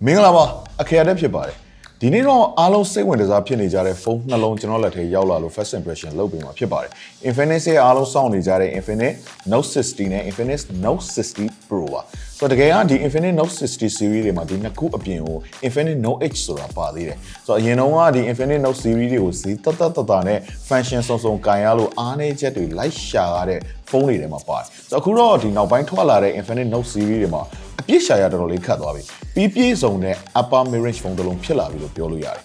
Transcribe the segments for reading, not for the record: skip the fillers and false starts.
မင်္ဂလာပါအခရတဲ့ဖြစ်ပါတယ်ဒီနေ့တော့အားလုံးစိတ်ဝင်စားဖြစ်နေကြတဲ့ဖုန်းနှလုံးကျွန်တော်လက်ထဲရောက်လာလို့ first impression လုပ်ပေးမှာဖြစ်ပါတယ် Infinix ရဲ့အားလုံးစောင့်နေကြတဲ့ Infinix Note 60 နဲ့ Infinix Note 60 Pro ပါဆိုတော့တကယ်ကဒီ Infinix Note 60 series တွေမှာဒီနှစ်ခုအပြင်ကို Infinix Note H ဆိုတာပါသေးတယ်ဆိုတော့အရင်တုန်းကဒီ Infinix Note series တွေကိုဈေးတက်နဲ့ function စုံကန်ရလို့အားနည်းချက်တွေလိုက်ရှာရတဲ့ဖုန်းတွေထဲမှာပါတယ်ဆိုတော့အခုတော့ဒီနောက်ပိုင်းထွက်လာတဲ့ Infinix Note series တွေမှာအပြည့်ရှာရတော်တော်လေးခတ်သွားပြီပြည့်စုံတဲ့ upper mid-range ဖုန်းတစ်လုံးဖြစ်လာပြီလို့ပြောလို့ရတယ်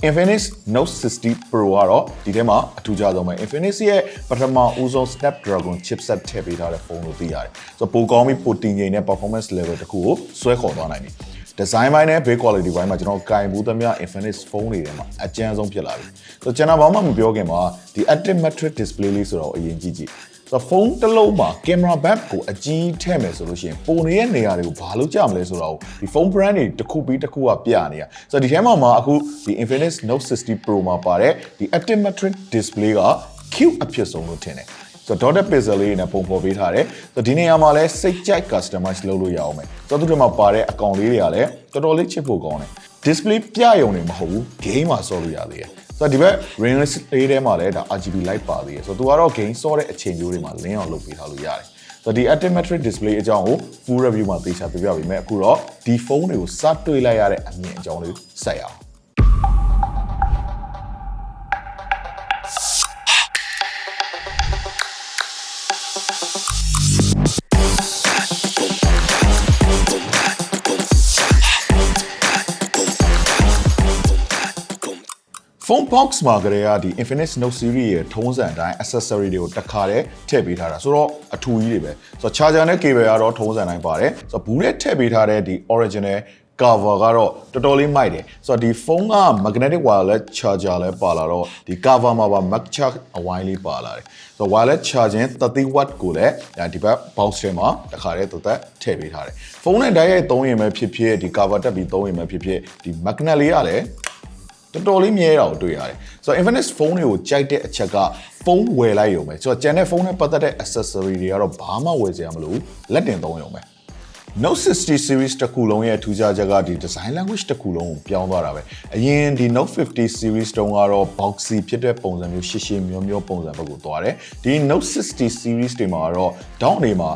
Infinix Note 60 Pro ကတော့ဒီထဲမှာအထူးခြားဆုံးပဲ Infinix ရဲ့ပထမဦးဆုံး Snapdragon chipset ထည့်ပေးထားတဲ့ဖုန်းလို့သိရတယ်ဆိုတော့ပိုကောင်းပြီးပိုတင်ငိမ်တဲ့ performance level တစ်ခုကိုဆွဲခေါ်သွားနိုင်ပြီ design ဘိုင်းနဲ့ build quality ဘိုင်းမှာကျွန်တော်ကင်ဘူးသမျှ Infinix ဖုန်းတွေထဲမှာအကျန်းဆုံးဖြစ်လာပြီဆိုတော့ကျွန်တော်ဘာမှမပြောခင်မှာဒီ Active Matrix Display လေးဆိုတော့အရင်ကြည့်ဆိုဖုန်းတစ်လုံးမှာ camera back ကိုအကြီးထည့်မယ်ဆိုလို့ရှိရင်ပုံနေတဲ့နေရာတွေကိုဘာလို့ကြမလဲဆိုတော့ဒီဖုန်း brand တွေတစ်ခုပြီးတစ်ခုကပြနေရဆိုတော့ဒီထဲမှာအခုဒီ Infinix Note 60 Pro မှာပါတဲ့ဒီ Active Matrix Display က cute အဖြစ်ဆုံးလို့ထင်တယ်ဆိုတော့ dotted pixel လေးနဲ့ပုံဖော်ပေးထားတယ်ဆိုတော့ဒီနေရာမှာလည်းစိတ်ကြိုက် customize လုပ်လို့ရအောင်မယ်ဆိုတော့သူတို့မှာပါတဲ့အကောင့်လေးတွေကလည်းတော်တော်လေးချစ်ဖို့ကောင်းတယ် display ပြရုံနေမဟုတ်ဘူး game မှာဆော်လို့ရသေးတယ်ဆိုတော့ဒီဘက် ringless လေးထဲမှာလည်းဒါ RGB light ပါသေးတယ်ဆိုတော့သူကတော့ game ဆော့တဲ့အချိန်မျိုးတွေမှာလင်းအောင်လုပ်ပေးထားလို့ရတယ်ဆိုတော့ဒီ Active Matrix Display အကြောင်းကို full review မှာသေချာပြပြပေးမယ်အခုတော့ဒီဖုန်းတွေကိုစတွေ့လိုက်ရတဲ့အမြင်အကြောင်းလေးဆက်ရအောင်ဖုန်း box မှာကလေးကဒီ Infinix Note series ရဲ့ထုံးစံအတိုင်း accessory တွေကိုတစ်ခါတည်းထည့်ပေးထားတာဆိုတော့အထူကြီးတွေပဲဆိုတော့ charger နဲ့ cable ကတော့ထုံးစံတိုင်းပါတယ်ဆိုတော့ဘူးနဲ့ထည့်ပေးထားတဲ့ဒီ original cover ကတော့တော်တော်လေးမိုက်တယ်ဆိုတော့ဒီဖုန်းက magnetic wireless charger လည်းပါလာတော့ဒီ cover မှာပါ Mac Charge အဝိုင်းလေးပါလာတယ်ဆိုတော့ wireless charging 30W ကိုလည်းဒီဘက် box ထဲမှာတစ်ခါတည်းသက်ထည့်ပေးထားတယ်ဖုန်းနဲ့တိုက်ရိုက်သုံးရင်ပဲဖြစ်ဖြစ်ဒီ cover တက်ပြီးသုံးရင်ပဲဖြစ်ဖြစ်ဒီ magnet လေးကလည်းတော်တော်လေးမြဲတာကိုတွေ့ရတယ်ဆိုတော့ Infinix ဖုန်းတွေကိုကြိုက်တဲ့အချက်ကဖုန်းဝယ်လိုက်ရုံပဲဆိုတော့ကျန်တဲ့ဖုန်းနဲ့ပတ်သက်တဲ့ accessory တွေကတော့ဘာမှဝယ်စရာမလိုဘူးလက်တင်သုံးရုံပဲ Note 60 series တစ်ခုလုံးရဲ့ထူးခြားချက်ကဒီ design language တစ်ခုလုံးကိုပြောင်းသွားတာပဲအရင်ဒီ Note 50 series တုန်းကတော့ boxy ဖြစ်တဲ့ပုံစံမျိုးရှည်ရှည်မျောပုံစံဘက်ကိုသွားတယ်ဒီ Note 60 series တွေမှာကတော့ down တွေမှာ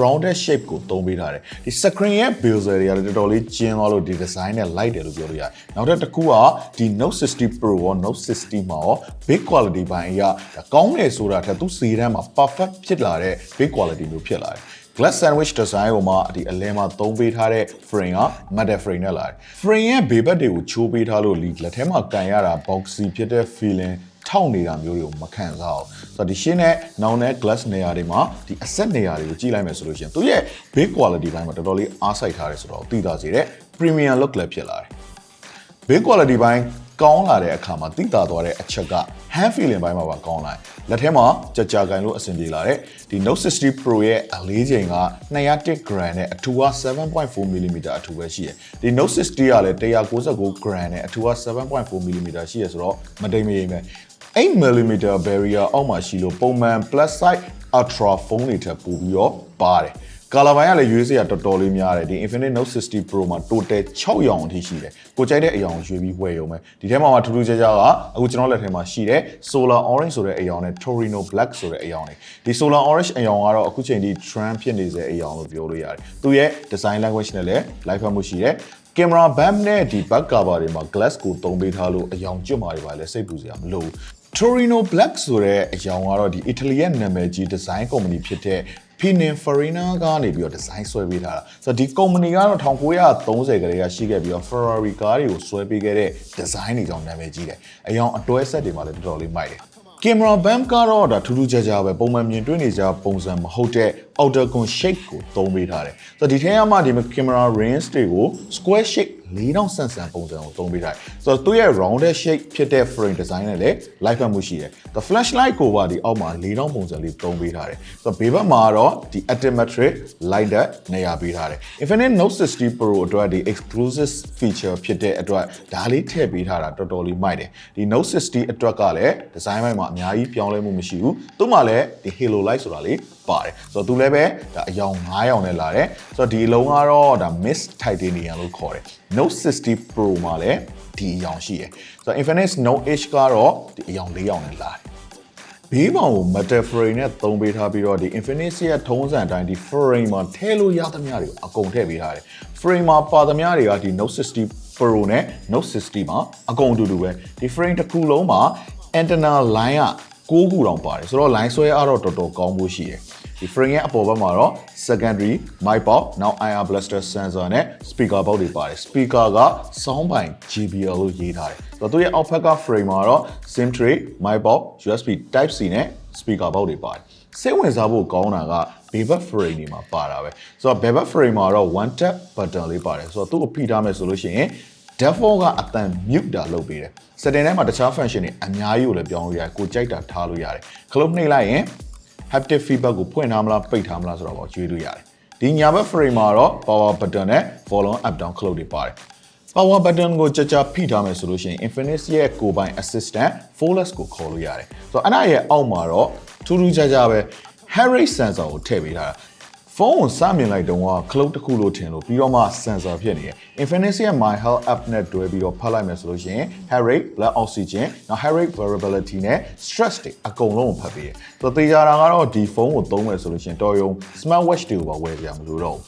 rounded shape ကိုသုံးပေးထားတယ်ဒီ screen ရဲ့ bezel တွေကလည်းတော်တော်လေးကျင်းသွားလို့ဒီ design နဲ့ light တယ်လို့ပြောလို့ရတယ်နောက်တစ်ခုကဒီ Note 60 Pro ရော Note 60 မှာရော big quality ဘိုင်းအရာကောင်းတယ်ဆိုတာထက်သူစီတန်းမှာ perfect ဖြစ်လာတဲ့ big quality မျိုးဖြစ်လာတယ်glass sandwich design ကိုမှဒီအလဲမှာသုံးပေးထားတဲ့ frame က metal frame နဲ့လာတယ် frame ရဲ့ဘေးဘက်တွေကိုချိုးပေးထားလို့လက်ထဲမှာကန်ရတာ boxy ဖြစ်တဲ့ feeling ထောက်နေတာမျိုးတွေကိုမခံစားအောင်ဆိုတော့ဒီရှင်းနဲ့နောင်နဲ့ glass နေရာတွေမှာဒီအဆက်နေရာတွေကိုကြည့်လိုက်မယ်ဆိုလို့ရှိရင်သူရဲ့ big quality ဘိုင်းမှာတော်တော်လေးအားစိုက်ထားတယ်ဆိုတော့သိသာစေတဲ့ premium look လည်းဖြစ်လာတယ် big quality ဘိုင်းကောင်းလာတဲ့အခါမှာသိသာသွားတဲ့အချက်က hand feeling ဘိုင်းမှာပါကောင်းလာတယ်လက်ထဲမှာကြာကန်လို့အဆင်ပြေလာတဲ့ဒီ Note 60 Pro ရဲ့အလေးချိန်က 201g နဲ့အထူက 7.4mm အထူပဲရှိတယ်ဒီ Note 60 ကလည်း 199g နဲ့အထူက 7.4mm ရှိရဆိုတော့မတိမ်မရိမ်ပဲ 8mm barrier အောက်မှာရှိလို့ပုံမှန် plus size ultra ဖုန်းတွေထက်ပိုပြီးတော့ပါတယ်ကာလာပိုင်းကလည်းရွေးစရာတော်တော်လေးများတယ်ဒီ Infinix Note 60 Pro မှာ total 6ရောင်အထိရှိတယ်ကိုကြိုက်တဲ့အရောင်ရွေးပြီးဝယ်ရုံပဲဒီထဲမှာထူးထူးခြားခြားကအခုကျွန်တော်လက်ထဲမှာရှိတဲ့ Solar Orange ဆိုတဲ့အရောင်နဲ့ Torino Black ဆိုတဲ့အရောင်တွေဒီ Solar Orange အရောင်ကတော့အခုချိန်ထိ trend ဖြစ်နေတဲ့အရောင်လို့ပြောလို့ရတယ်သူရဲ့ design language နဲ့လည်း လိုက်ဖက်မှုရှိတယ်ကင်မရာဘမ်နဲ့ဒီ back cover တွေမှာ glass ကိုသုံးပေးထားလို့အရောင်ကျွတ်မာတွေပါလဲစိတ်ပူစရာမလိုဘူး Torino Black ဆိုတဲ့အရောင်ကတော့ဒီ Italy ရဲ့နာမည်ကြီး design company ဖြစ်တဲ့Pininfarina ကနေပြီးတော့ design ဆွဲပေးထားတာဆိုတော့ဒီ company ကတော့1930 ကလေးကရှိခဲ့ပြီးတော့ Ferrari ကားတွေကိုဆွဲပေးခဲ့တဲ့ design တွေကြောင့်နာမည်ကြီးတယ်အရောင်အတွဲဆက်တွေမှာလည်းတော်တော်လေးမိုက်တယ်ကင်မရာဘမ်ကတော့ဒါထူးထူးခြားခြားပဲပုံမှန်မြင်တွေ့နေကြပုံစံမဟုတ်တဲ့ outer cone shape ကိုသုံးပေးထားတယ်ဆိုတော့ဒီထဲမှာဒီကင်မရာ range တွေကို square shape 4000ဆန်ဆန်ပုံစံကိုသုံးပေးထားတယ်ဆိုတော့သူရဲ့ rounded shape ဖြစ်တဲ့ frame design နဲ့လည်း လိုက်ဖက်မှုရှိတယ် the flashlight ကိုပါဒီအောက်မှာ4000ပုံစံလေးသုံးပေးထားတယ်ဆိုတော့ဘေးဘက်မှာတော့ဒီ Active Matrix light တဲ့နေရာပေးထားတယ် Infinix Note 60 Pro အတွက်ဒီ exclusive feature ဖြစ်တဲ့အတွက်ဒါလေးထည့်ပေးထားတာတော်တော်လေးမိုက်တယ်ဒီ Note 60 အတွက်ကလည်း design ဘက်မှာအများကြီးပြောင်းလဲမှုမရှိဘူးသူ့မှာလည်းဒီ halo light ဆိုတာလေး ပါတယ်ဆိုတော့သူလည်းပဲဒါအယောင်9ရောင်နဲ့လာတယ်ဆိုတော့ဒီအလုံးကတော့ဒါ Miss Titanium လို့ခေါ်တယ် Note 60 Pro မှာလည်းဒီအယောင်ရှိတယ်ဆိုတော့ Infinix Note H ကတော့ဒီအယောင်4ရောင်နဲ့လာတယ်ဘေးပေါင်ကို metal frame နဲ့သုံးပေးထားပြီးတော့ဒီ Infinix ရဲ့ထုံးစံအတိုင်းဒီ frame မှာထည့်လို့ရသမျှတွေကိုအကုန်ထည့်ပေးထားတယ် frame မှာပါသမျှတွေကဒီ Note 60 Pro နဲ့ Note 60မှာအကုန်အတူတူပဲဒီ frame တစ်ခုလုံးမှာ antenna line က6ခုတောင်ပါတယ်ဆိုတော့ line ဆွဲအားတော့တော်တော်ကောင်းဖို့ရှိတယ်ဒီ frame ရဲ့အပေါ်ဘက်မှာတော့ secondary mic box နောက် IR blaster sensor နဲ့ speaker box တွေပါတယ် speaker က sound by JBL လို့ရေးထားတယ်ဆိုတော့သူရဲ့အောက်ဘက်က frame မှာတော့ SIM tray mic box USB type C နဲ့ speaker box တွေပါတယ်စိတ်ဝင်စားဖို့ကောင်းတာက bevel frame တွေမှာပါတာပဲဆိုတော့ bevel frame မှာတော့ one tap button လေးပါတယ်ဆိုတော့သူ့ကိုဖိထားမယ်ဆိုလို့ရှိရင် default ကအတန် mute တာလုပ်ပေးတယ် setting ထဲမှာတခြား function တွေအများကြီးကိုလည်းပြောင်းလို့ရတယ်ကိုကြိုက်တာထားလို့ရတယ်ခလုတ်နှိပ်လိုက်ရင် haptic feedback ကိုဖွင့်ထားမလားပိတ်ထားမလားဆိုတော့ရွေးလို့ရတယ်ဒီညာဘက် frame မှာတော့ power button နဲ့ volume up down ခလုတ်တွေပါတယ် power button ကိုကြာကြာဖိထားမယ်ဆိုလို့ရှိရင် Infinix ရဲ့ကိုယ်ပိုင် assistant Folus ကိုခေါ်လို့ရတယ်ဆိုတော့အဲ့ဒါရဲ့အောက်မှာတော့ထူးထူးခြားခြားပဲ heart rate sensor ကိုထည့်ပေးထားတာဖုန်းကိုစမြင်လိုက်တော့ကခလုတ်တစ်ခုလို့ထင်လို့ပြီးတော့မှ sensor ဖြစ်နေတယ် Infinix ရဲ့ My Health app နဲ့တွဲပြီးတော့ဖတ်လိုက်မယ်ဆိုလို့ရှိရင် heart rate blood oxygen နောက် heart rate variability နဲ့ stress တွေအကုန်လုံးကိုဖတ်ပေးတယ်ဆိုတော့သေချာတာကတော့ဒီဖုန်းကိုသုံးမယ်ဆိုလို့ရှိရင်တော်ရုံ smartwatch တွေကိုပါဝယ်ပြမလို့တော့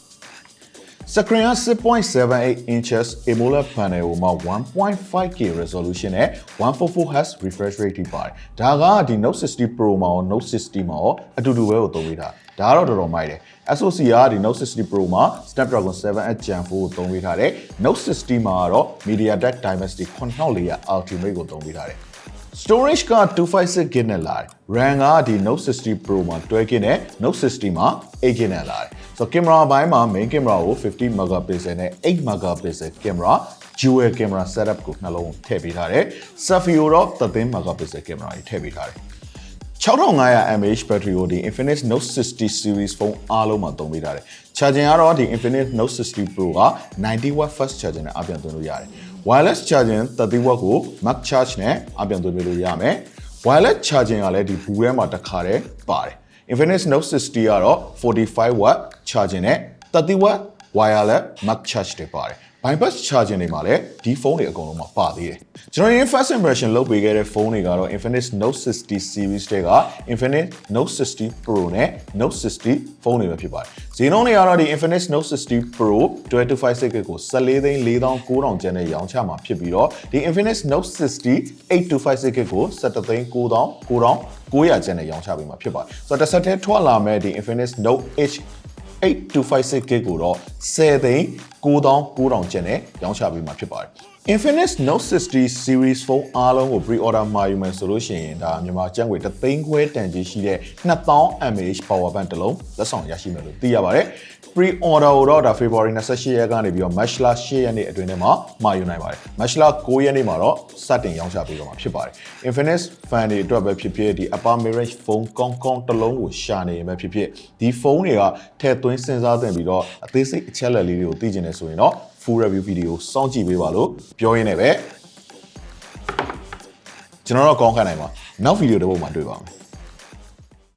Screen က 6.78 inches AMOLED panel ကိုမှ 1.5K resolution နဲ့ 144Hz refresh rate ထိပါတယ်။ဒါကဒီ Note 60 Pro မှာရော Note 60 မှာရောအတူတူပဲကိုသုံးပေးထား။ဒါကတော့တော်တော်မိုက်တယ်။ SoC ကဒီ Note 60 Pro မှာ Snapdragon 7X Gen 4ကိုသုံးပေးထားတယ်။ Note 60 မှာကတော့ MediaTek Dimensity 9400 Ultimate ကိုသုံးပေးထားတယ်။ Storage က 256GB နဲ့လာတယ်။ RAM ကဒီ Note 60 Pro မှာ 12GB နဲ့ Note 60 မှာ 8GB နဲ့လာတယ်။ဆိုတော့ camera ဘိုင်းမှာ main camera ကို 50 megapixel နဲ့ 8 megapixel camera dual camera setup ကိုနှလုံးထည့်ပေးထားတယ်။ Selfie ကိုတော့13 megapixel camera ကြီးထည့်ပေးထားတယ်။ 6500 mAh battery ကိုဒီ Infinix Note 60 series ဖုန်းအားလုံးမှာသုံးပေးထားတယ်။ charging ကတော့ဒီ Infinix Note 60 Pro က 90W fast charging နဲ့အပြန်သွင်းလို့ရတယ်။ wireless charging 30W ကို Mac charge နဲ့အပြန်သွင်းလို့ရမယ်။ wireless charging ကလည်းဒီဘူးထဲမှာတစ်ခါတည်းပါတယ်။ Infinix Note 60 ကတော့ 45W charging နဲ့ 30W wireless Mac charge တွေပါတယ်။ bypass charging တွေမှာလည်းဒီဖုန်းတွေအကုန်လုံးမှာပါသေးတယ်။ကျွန်တော်ရင်း first impression လုပ်ပေးခဲ့တဲ့ဖုန်းတွေကတော့ Infinix Note 60 series တွေက Infinix Note 60 Pro နဲ့ Note 60 ဖုန်းတွေပဲဖြစ်ပါတယ်။ဈေးနှုန်းတွေကတော့ဒီ Infinix Note 60 Pro 256GB ကို14,4900ကျန်နဲ့ရောင်းချမှာဖြစ်ပြီးတော့ဒီ Infinix Note 60 825GB ကို17,900ကျန်နဲ့ရောင်းချပေးမှာဖြစ်ပါတယ်။ဆိုတော့တစ်ဆက်တည်းထွက်လာမဲ့ဒီ Infinix Note H 8256GB ကိုတော့10,900ကျန်နဲ့ရောင်းချပေးမှာဖြစ်ပါတယ်။ Infinix Note 60 series ဖုန်းအားလုံးကို pre-order မှာယူမယ်ဆိုလို့ရှိရင်ဒါမြန်မာကျပ်ငွေ3,500တန်ကြီးရှိတဲ့ 2000 mAh power bank တစ်လုံးလက်ဆောင်ရရှိမယ်လို့သိရပါတယ်။ pre-order ကိုတော့ဒါ February 28ရက်ကနေပြီးတော့ March 8ရက်နေ့အတွင်းထဲမှာမှာယူနိုင်ပါတယ်။ March 9ရက်နေ့မှာတော့စတင်ရောင်းချပေးတော့မှာဖြစ်ပါတယ်။ Infinix fan တွေအတွက်ပဲဖြစ်ဖြစ်ဒီ upper mid-range ဖုန်းကောင်းတစ်လုံးကိုရှာနေရင်ပဲဖြစ်ဖြစ်ဒီဖုန်းတွေကထည့်သွင်းစဉ်းစားသင့်ပြီးတော့အသေးစိတ်အချက်အလက်လေးတွေကိုသိချင်တယ်ဆိုရင်တော့ full review video စောင့်ကြည့်ပေးပါလို့ပြောရင်းနဲ့ပဲကျွန်တော်တော့ကောင်းခံနိုင်ပါနောက်ဗီဒီယိုတစ်ပုဒ်မှာတွေ့ပါမယ်